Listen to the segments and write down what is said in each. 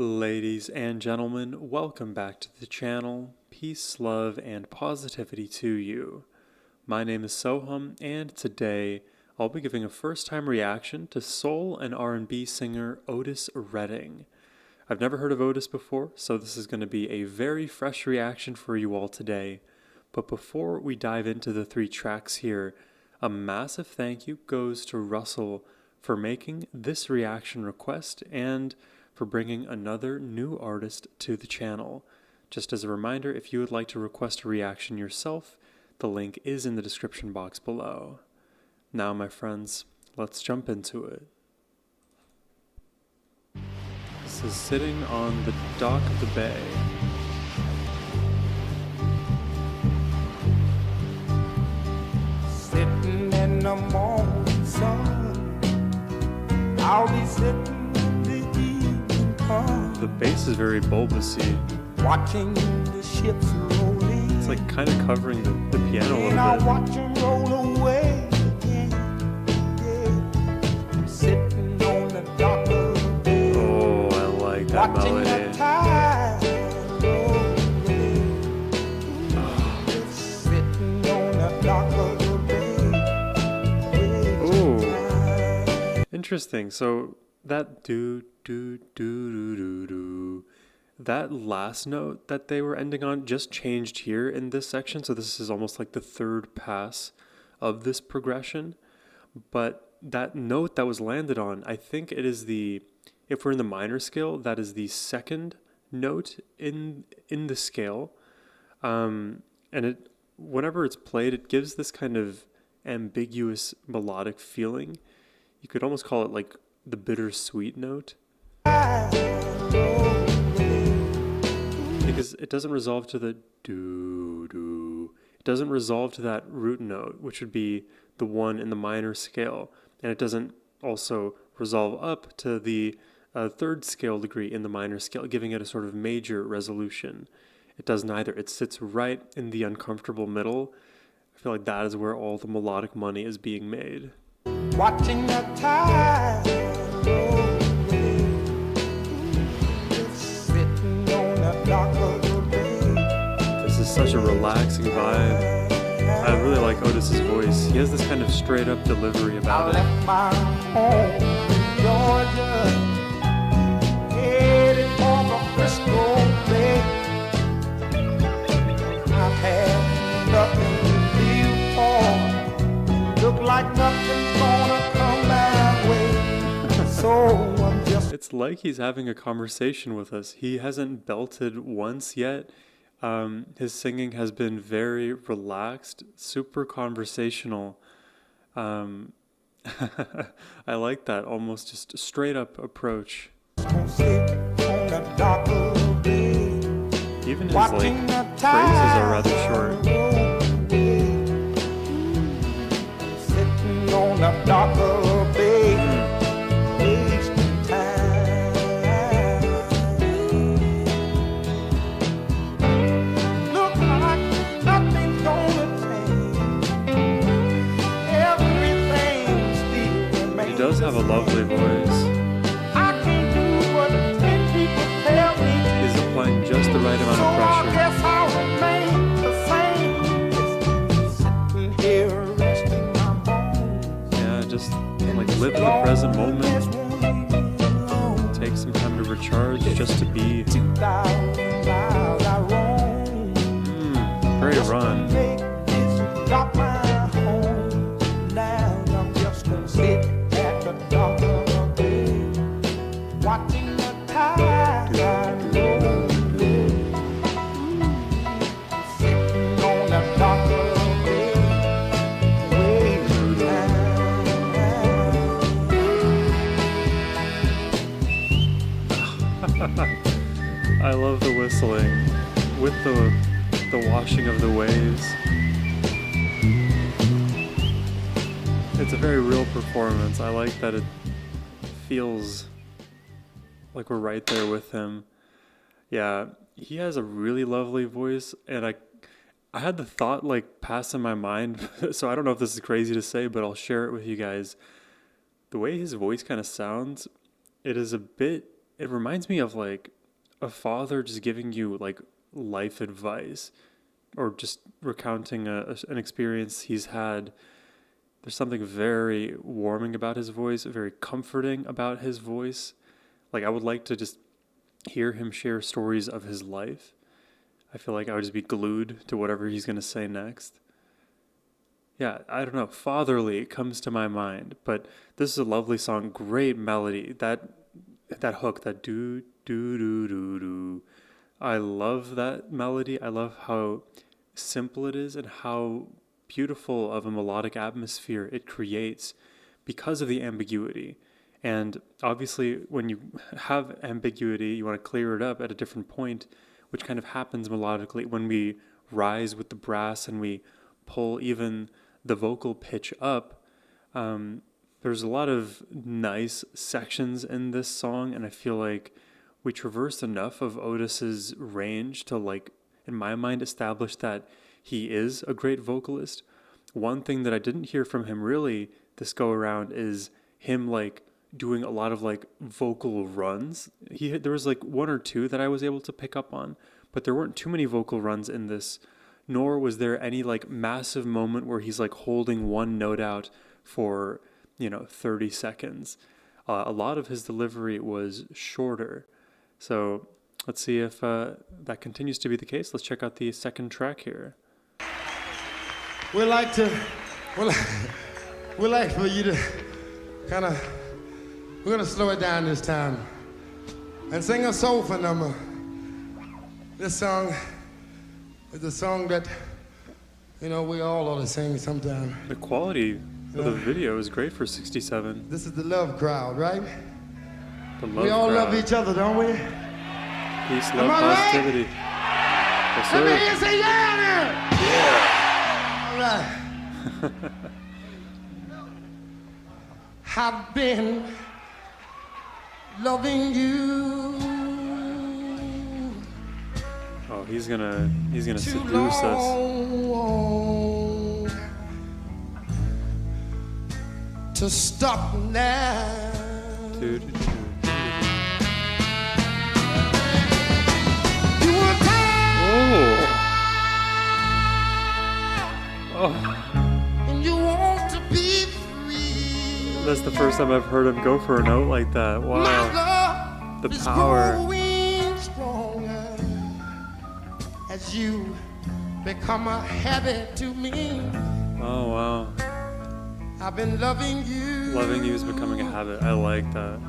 Ladies and gentlemen, welcome back to the channel. Peace, love, and positivity to you. My name is Sohum, and today I'll be giving a first-time reaction to soul and R&B singer Otis Redding. I've never heard of Otis before, so this is going to be a very fresh reaction for you all today. But before we dive into the three tracks here, a massive thank you goes to Russell for making this reaction request and for bringing another new artist to the channel. Just as a reminder, if you would like to request a reaction yourself, the link is in the description box below. Now, my friends, let's jump into it. This is Sitting on the Dock of the Bay. Sitting in the morning sun, I'll be sitting when the evening comes. The bass is very bulbousy. Watching the ships roll in. It's like kind of covering the piano a And I'll little watch them roll away again. Yeah. I'm sitting on the dock of the bay. bit. Oh, I like that Watching the melody. tide roll away. Sitting on the dock of the bay. Ooh. Interesting. So that do, that last note that they were ending on just changed here in this section. So this is almost like the third pass of this progression. But that note that was landed on, I think it is if we're in the minor scale, that is the second note in the scale. And whenever it's played, it gives this kind of ambiguous melodic feeling. You could almost call it like the bittersweet note. Because it doesn't resolve to the do. It doesn't resolve to that root note, which would be the one in the minor scale. And it doesn't also resolve up to the third scale degree in the minor scale, giving it a sort of major resolution. It does neither. It sits right in the uncomfortable middle. I feel like that is where all the melodic money is being made. Watching the tide roll away. Sitting on the dock of the bay. This is such a relaxing vibe. I really like Otis's voice. He has this kind of straight up delivery I about it. left my home in Georgia, headed for the Frisco Bay. I've had nothing to live for. Look like nothing's gonna come my way. So I'm just It's like he's having a conversation with us. He hasn't belted once yet. His singing has been very relaxed, super conversational. I like that almost just straight up approach. gonna sit on the dock of the bay. Even his Watching the phrases are rather tide short. roll away. Sitting on the dock of the bay, wasting time. Look like nothing's gonna change. Everything still remains. He does have a lovely voice. I can't do what 10 people tell me to. He's applying just the right amount So of I pressure. guess I'll remain the same. Sitting here resting my bones. Yeah, just like live in the present moment. Take some time to recharge just to be. 2,000 miles I roam. Great run. Make this dock my home. Now I'm just gonna sit at the dock of the bay, watching the tide roll away. Sitting on the dock of the bay, wasting time. I love the whistling with the washing of the waves. It's a very real performance. I like that it feels like we're right there with him. Yeah, he has a really lovely voice, and I had the thought like pass in my mind, so I don't know if this is crazy to say, but I'll share it with you guys. The way his voice kind of sounds, it is a bit it reminds me of like a father just giving you like life advice or just recounting an experience he's had. There's something very warming about his voice, very comforting about his voice. Like, I would like to just hear him share stories of his life. I feel like I would just be glued to whatever he's going to say next. Yeah, I don't know. Fatherly comes to my mind, but this is a lovely song. Great melody. That hook, that do do do do do. I love that melody. I love how simple it is and how beautiful of a melodic atmosphere it creates because of the ambiguity. And obviously, when you have ambiguity, you want to clear it up at a different point, which kind of happens melodically when we rise with the brass and we pull even the vocal pitch up. There's a lot of nice sections in this song, and I feel like we traversed enough of Otis's range to, like, in my mind, establish that he is a great vocalist. One thing that I didn't hear from him really this go around is him like doing a lot of like vocal runs. There was like one or two that I was able to pick up on, but there weren't too many vocal runs in this, nor was there any like massive moment where he's like holding one note out for 30 seconds. A lot of his delivery was shorter. So let's see if that continues to be the case. Let's check out the second track here. We'd like for you to we're gonna slow it down this time and sing a soulful number. This song is a song that, we all ought to sing sometime. The quality of the video is great for 67. This is the love crowd, right? The love we all crowd. love each other, don't we? Peace, love, positivity. Right? Yes, Let me sir. hear you say yeah there. Yeah. All right. I've been loving you. Oh, he's gonna seduce us. Long to stop now. Dude. You were tired Oh, and you want to be free. that's the first time I've heard him go for a note like that. My Wow, love the is power. growing stronger as you become a habit to me. Oh wow, I've been loving you. loving you is becoming a habit. I like that.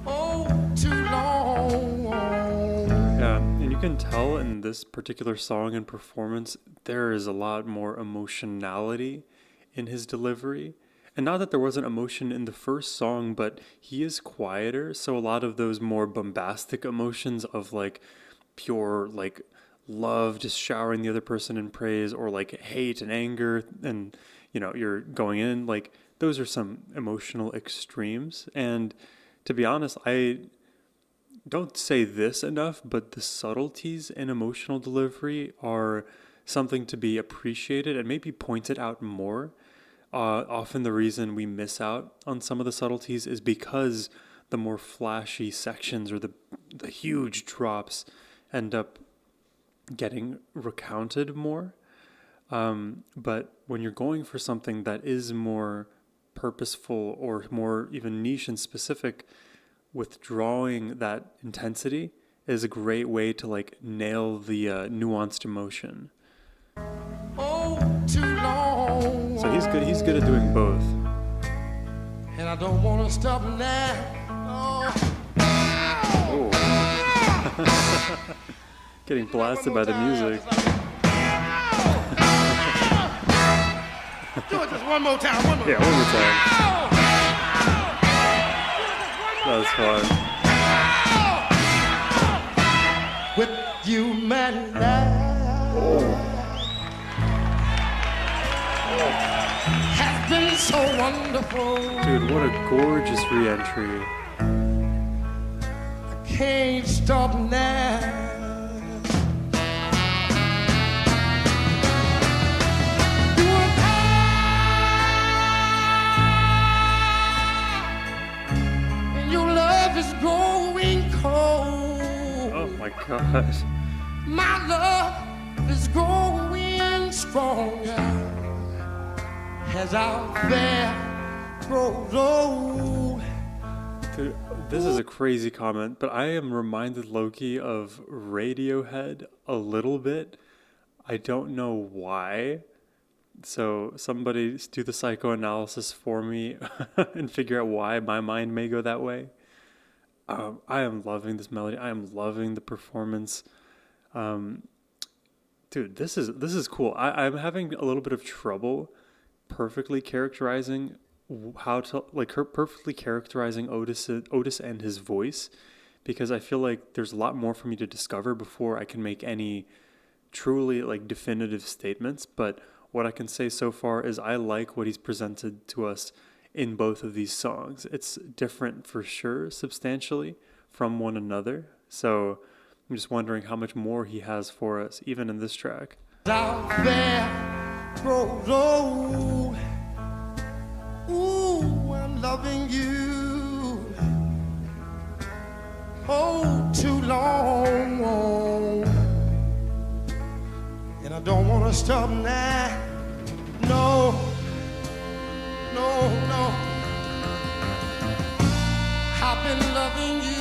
Oh, too long. Yeah, and you can tell in this particular song and performance, there is a lot more emotionality in his delivery. And not that there wasn't emotion in the first song, but he is quieter, so a lot of those more bombastic emotions of like pure like love just showering the other person in praise, or like hate and anger, and you're going in, like those are some emotional extremes. And to be honest, I don't say this enough, but the subtleties in emotional delivery are something to be appreciated and maybe pointed out more. Often the reason we miss out on some of the subtleties is because the more flashy sections or the huge drops end up getting recounted more. But when you're going for something that is more purposeful or more even niche and specific, withdrawing that intensity is a great way to like nail the nuanced emotion. Oh, too long. So he's good at doing both. And I don't want to stop now. Oh. Getting blasted by the music. Do it just one more time. One more. Yeah, one more time. That was fun. With you, man, has been so wonderful. Dude, what a gorgeous re-entry. I can't stop now. You are tired, and your love is growing. God. My love is growing stronger as our affair grows old. Dude, this is a crazy comment, but I am reminded, Loki, of Radiohead a little bit. I don't know why. So somebody do the psychoanalysis for me and figure out why my mind may go that way. I am loving this melody. I am loving the performance. Dude, this is cool. I'm having a little bit of trouble perfectly characterizing perfectly characterizing Otis and his voice, because I feel like there's a lot more for me to discover before I can make any truly like definitive statements. But what I can say so far is I like what he's presented to us in both of these songs. It's different for sure, substantially from one another. So I'm just wondering how much more he has for us, even in this track. Out there grows old. Ooh, I'm loving you. Oh, too long. And I don't want to stop now. No. I've been loving you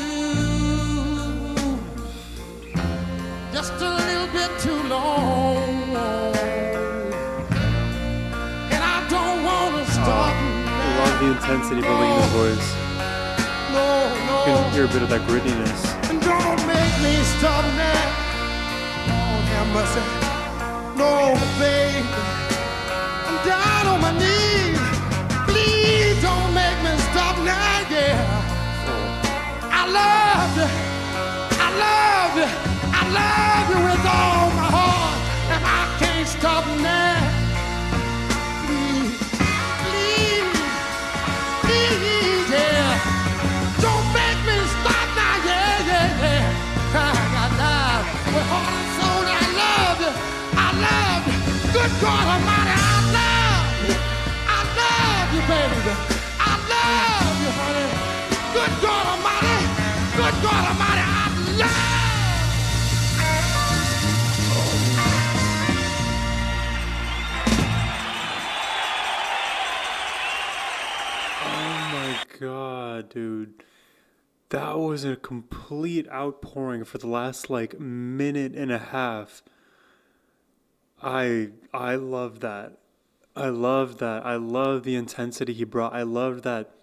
just a little bit too long. And I don't want to stop now. I love the intensity building in his voice. You can hear a bit of that grittiness. And don't make me stop now. Oh, have mercy. No, baby. I'm down on my knees. Please don't make me stop now, yeah. I love you with all my heart, and I can't stop now. Please, yeah. Don't make me stop now, yeah. I love you with heart and soul. I love you. Good God Almighty, I love you, baby. I love you, honey. Good God Almighty, I love. Oh my God, dude. That was a complete outpouring for the last like minute and a half. I love that. I love that. I love the intensity he brought. I love that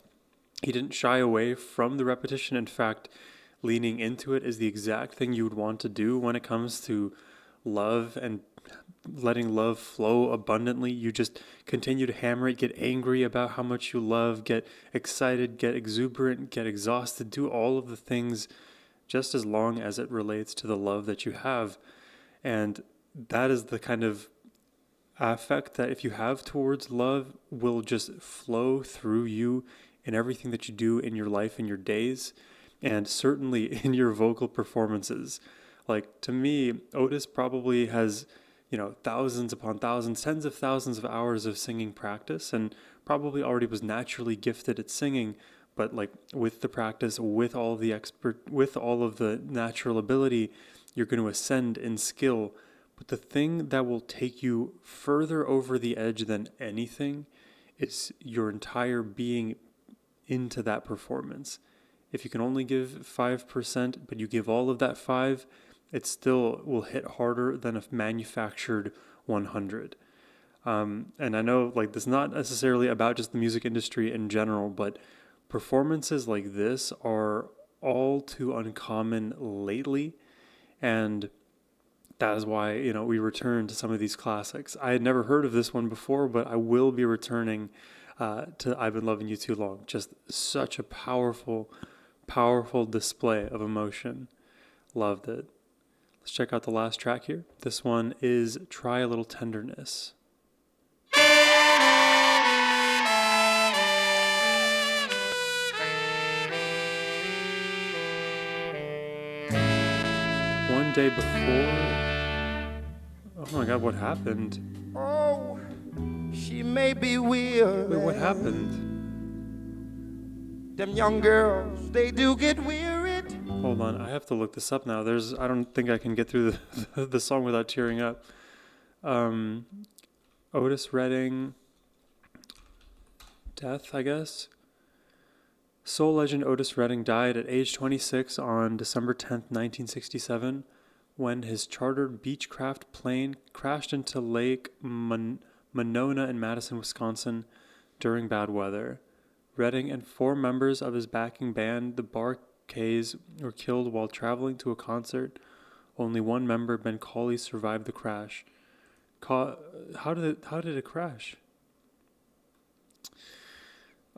he didn't shy away from the repetition. In fact, leaning into it is the exact thing you would want to do when it comes to love and letting love flow abundantly. You just continue to hammer it, get angry about how much you love, get excited, get exuberant, get exhausted, do all of the things just as long as it relates to the love that you have. And that is the kind of affect that if you have towards love will just flow through you in everything that you do in your life, in your days, and certainly in your vocal performances. Like, to me, Otis probably has, thousands upon thousands, tens of thousands of hours of singing practice, and probably already was naturally gifted at singing. But like with the practice, with all of the natural ability, you're going to ascend in skill. But the thing that will take you further over the edge than anything is your entire being into that performance. If you can only give 5%, but you give all of that 5, it still will hit harder than a manufactured 100. And I know like this is not necessarily about just the music industry in general, but performances like this are all too uncommon lately. And that is why, we return to some of these classics. I had never heard of this one before, but I will be returning to I've Been Loving You Too Long. Just such a powerful, powerful display of emotion. Loved it. Let's check out the last track here. This one is Try a Little Tenderness. One day before... Oh my God, what happened? Oh, she may be weird. Wait, what happened? Them young girls, they do get wearied. Hold Hold on, I have to look this up now. I don't think I can get through the song without tearing up. Otis Redding, death, I guess. Soul legend Otis Redding died at age 26 on December 10th, 1967, when his chartered Beechcraft plane crashed into Lake Monona in Madison, Wisconsin during bad weather. Redding and 4 members of his backing band, the Bar-Kays, were killed while traveling to a concert. Only one member, Ben Cauley, survived the crash. How did it crash?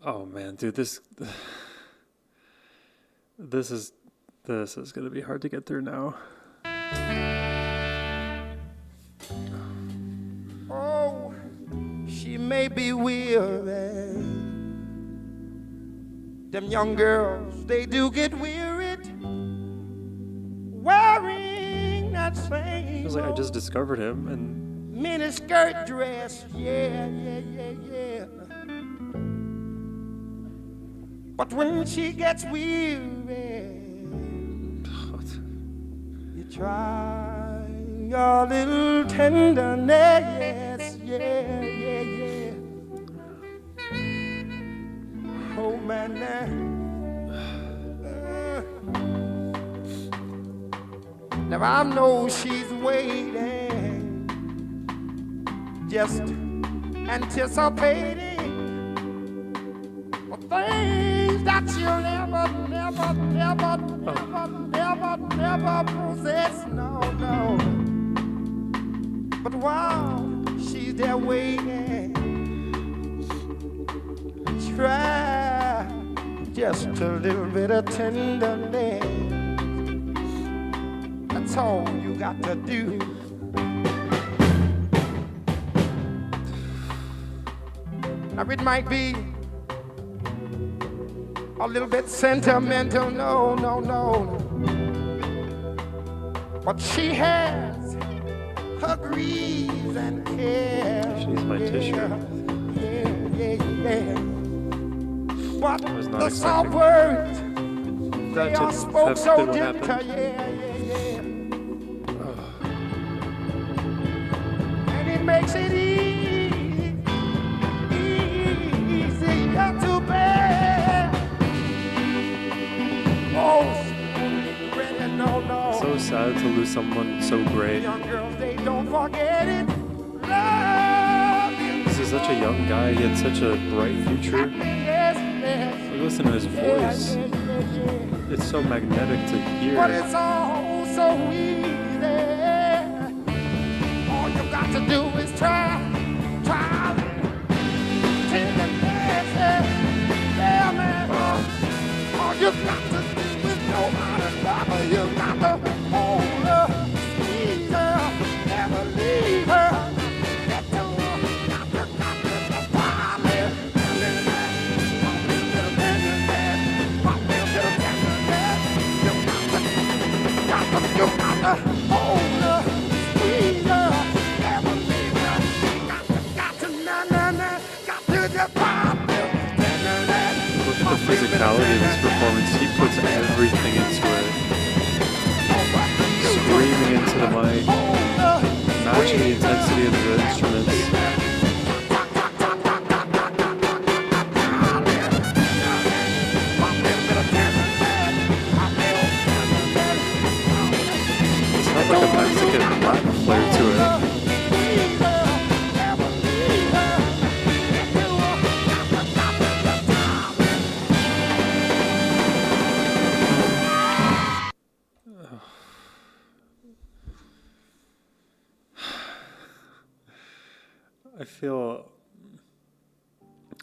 Oh man, dude, this is gonna be hard to get through now. Oh, she may be weary. Them young girls, they do get wearied wearing that same Feels like I just discovered him, and miniskirt dress. Yeah. But when she gets weary, you try your little tenderness. Yeah. Oh man, now I know she's waiting, just anticipating for things that she'll never possess. No. But while she's there waiting, try just a little bit of tenderness. That's all you got to do. Now it might be a little bit sentimental, no. But she has her griefs and cares. she needs my tissue. Yeah. But I was not the soft expecting words, they that are to spoke have so been what gentle, happened. yeah. And it makes it easier to bear. Oh, ready, no. So sad to lose someone so great. Young girls, they don't forget it. Love you. This is such a young guy. He had such a bright future. Yes. Listen to his voice. Yeah. It's so magnetic to hear. But it's all so easy. All you got to do is try. Tenderness, yeah, man. All you got to do is know how to love her. You got to hold her, squeeze her, never leave her. Get to her, got to promise. You got to hold her, squeeze her, never leave her. Got to just promise. Look at the physicality of his performance. He puts everything into it. Screaming into the mic, matching the intensity of the instruments. It's not like a Mexican Latin flair to it.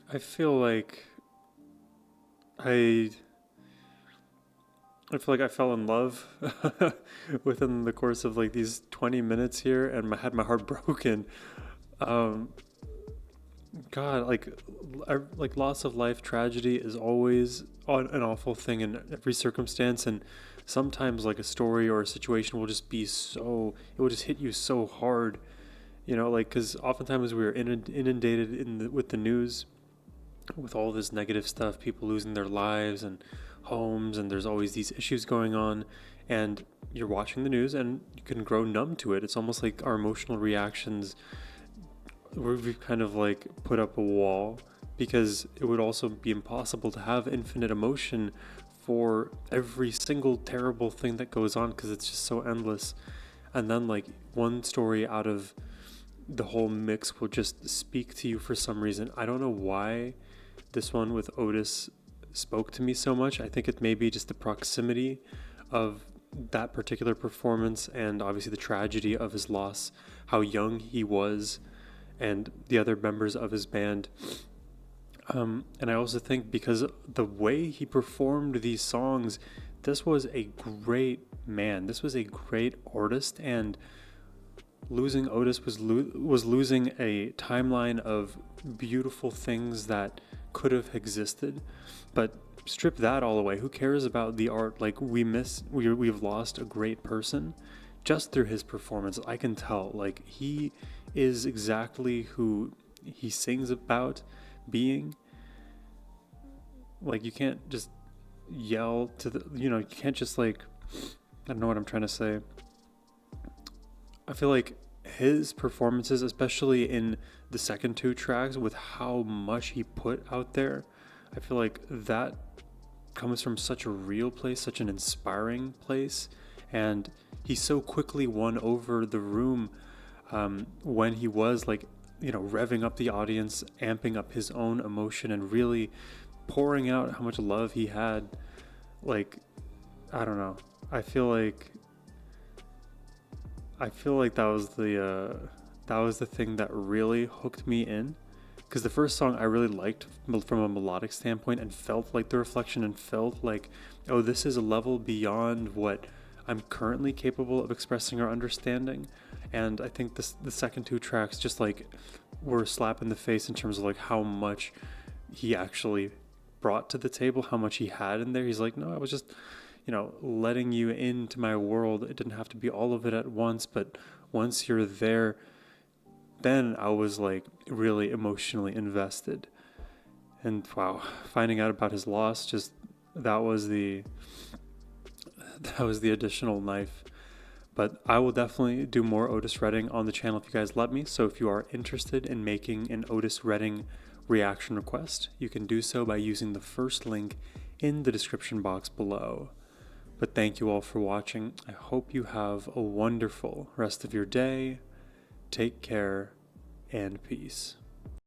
I feel like I feel like I fell in love within the course of like these 20 minutes here, and had my heart broken. God, like loss of life tragedy is always an awful thing in every circumstance, and sometimes like a story or a situation will just be it will just hit you so hard, like because oftentimes we are inundated with the news, with all this negative stuff, people losing their lives and homes, and there's always these issues going on, and you're watching the news and you can grow numb to it. It's almost like our emotional reactions, we've kind of like put up a wall, because it would also be impossible to have infinite emotion for every single terrible thing that goes on, because it's just so endless. And then like one story out of the whole mix will just speak to you for some reason. I don't know why this one with Otis spoke to me so much. I think it may be just the proximity of that particular performance, and obviously the tragedy of his loss, how young he was, and the other members of his band. And I also think because the way he performed these songs, this was a great man. This was a great artist, and losing Otis was losing a timeline of beautiful things that could have existed. But strip that all away. Who cares about the art? Like, we've lost a great person just through his performance. I can tell, like, he is exactly who he sings about being. Like, you can't just yell to the, you can't just like, I don't know what I'm trying to say. I feel like his performances, especially in the second two tracks, with how much he put out there, I feel like that comes from such a real place, such an inspiring place. And he so quickly won over the room when he was like, revving up the audience, amping up his own emotion, and really pouring out how much love he had. Like, I don't know. I feel like that was the thing that really hooked me in, because the first song I really liked from a melodic standpoint, and felt like the reflection, and felt like, oh, this is a level beyond what I'm currently capable of expressing or understanding. And I think the second two tracks just like were a slap in the face in terms of like how much he actually brought to the table, how much he had in there. He's like, no, I was just letting you into my world. It didn't have to be all of it at once, but once you're there, then I was like really emotionally invested. And wow, finding out about his loss, just that was the additional knife. But I will definitely do more Otis Redding on the channel if you guys let me. So if you are interested in making an Otis Redding reaction request, you can do so by using the first link in the description box below. But thank you all for watching. I hope you have a wonderful rest of your day. Take care and peace.